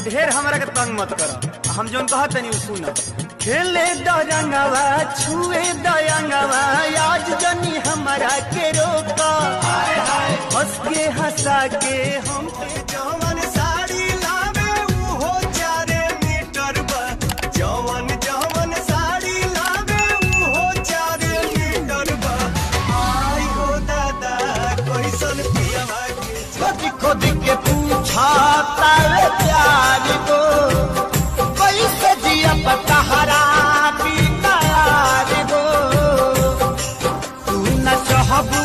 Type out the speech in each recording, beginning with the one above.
ढेर हमरा के तंग मत कर, हम जोन कहा तनी सुन। खेले दरंगवा छुए दयंगवा आज जनी हमरा के रोका, हंस के हंसा के हम जवन साड़ी लावे वो 4 मीटर बा, जवन जवन साड़ी लावे वो 4 मीटर बा। आई हो दादा कैसन पियावा के खोद के पूछा तारे प्यार को कैसे जिया पतहरा बिना यार को, तू न चाहबू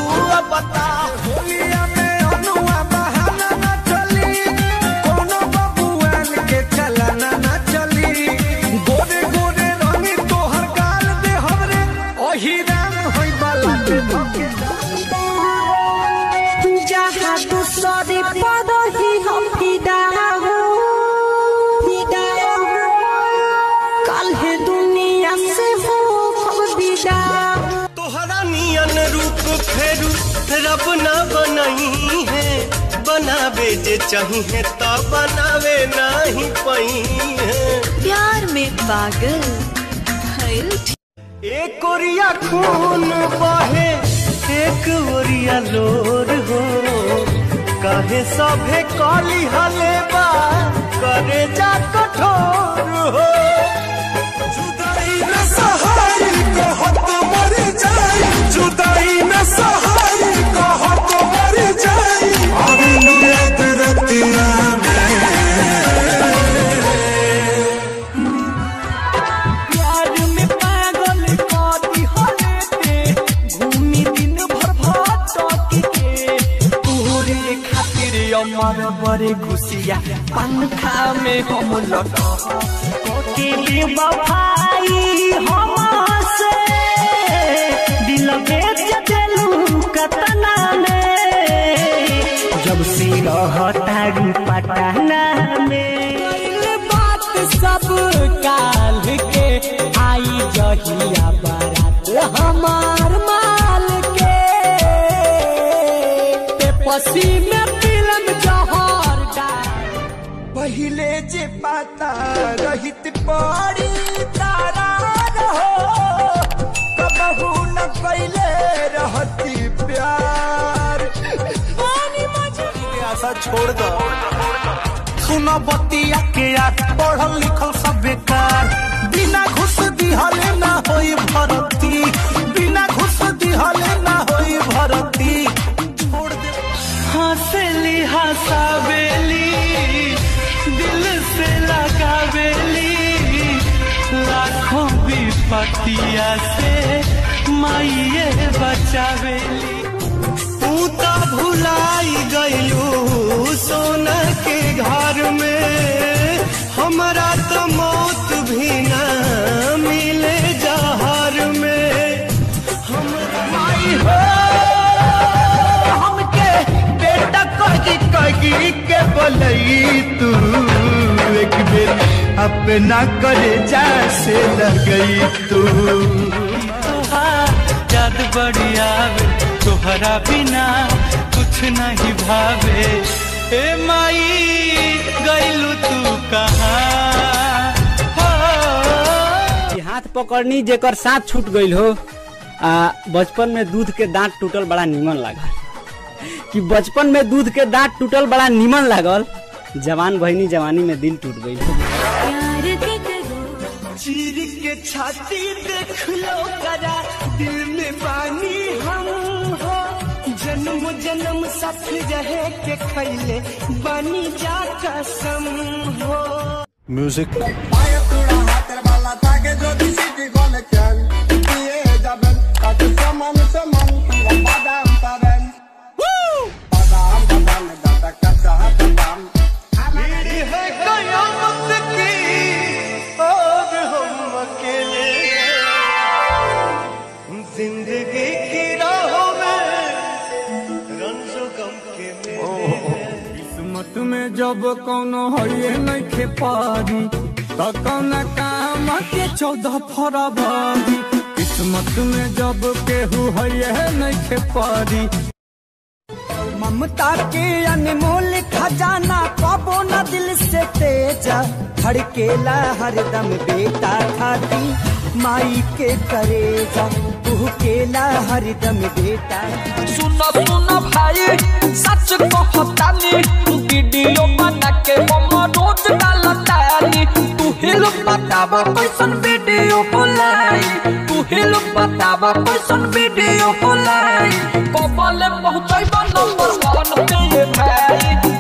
बता होलिया में अनुआ बहाना न चली, कोनो बबुआन के चलना न चली, गोरे गोरे रंगी तोहर गाल दे हमरे ओही रंग होई बाला के धके जहाँ तू सॉरी पद ही हम फिदा हो, फिदा कल है दुनिया से हो हम विदा। तोहरा नियन रूप फेरू रब न बनई है, बनावे जे चाहिए तो बनावे नहीं पई है। प्यार में पागल एक ओरिया खून बहे एक ओरिया लोर हो, काहे सभे काली हले बा करे जा कठोर हो। जुदाई न सहाई कहत मर जाई, जुदाई न सहाई कहत मर जाई, अभी नियत रतिया प्यार में पागल काती हले घूमी दिन भर भात के, पूरे खातिर अमर बड़े खुशिया पंखा में हम लगा के वफाई हमसे दिल बेच देलू कतना में, जब से रहता रू पटना में। बात सब काल के आई जहिया बारात हमार माल के, पसी में फिल्म जहर डाल पहिले जे पाता रहित पड़ी तारा रहो, कबहू न कैले रहती प्यार। आशा छोड़ दो सुनो बतिया के यार, पढ़ल लिखल सब बेकार, बिना घुस दिहले ना होई भर्ती, बिना घुस दिहले ना होई भर्ती। छोड़ दे हंसली हंसावेली दिल से लगावेली, लाखों विपतिया से माइये बचावेली। तू तो भुलाई गईलू सोना के घर में, हमरा तो मौत भी ना मिले जहर में। हमरा माई हो हमके बेटा कही के बोलई, तू एक बेर अपना करे जा से लगई तू। याद बड़ी आवे तोहरा बिना कुछ नहीं भावे, ए माई गईलू तू कहाँ। हाथ पकड़नी जेकर साथ छूट गईल हो, बचपन में दूध के दांत टूटल बड़ा नीमन लागल, कि बचपन में दूध के दांत टूटल बड़ा नीमन लागल, जवान बहनी जवानी में दिल टूट गई। चीर के छाती देख लो करा दिल में पानी हम हो, जन्म जन्म साथ रहे के खैले बानी जा कसम हो। म्यूजिक जिंदगी की राहों में रंजो गम के किस्मत में जब कौनो होइए नहीं खे पारी, तो कौन काम के 14 फरवरी, किस्मत में जब केहू होइए नहीं खे पारी। ममता के अनमोल खजाना कबो अपना दिल से तेजा धड़केला हरदम बेटा खाती माई के करेजा केला हरदम बेटा। सुनो सुनो भाई सच कहतानी वीडियो बना के हम रोज डालतानी तू हिल बतावा कैसन वीडियो बोलाई तू हिल बतावा कैसन वीडियो बोलाई कबले पहुंचैबा नंबर 1 पे भाई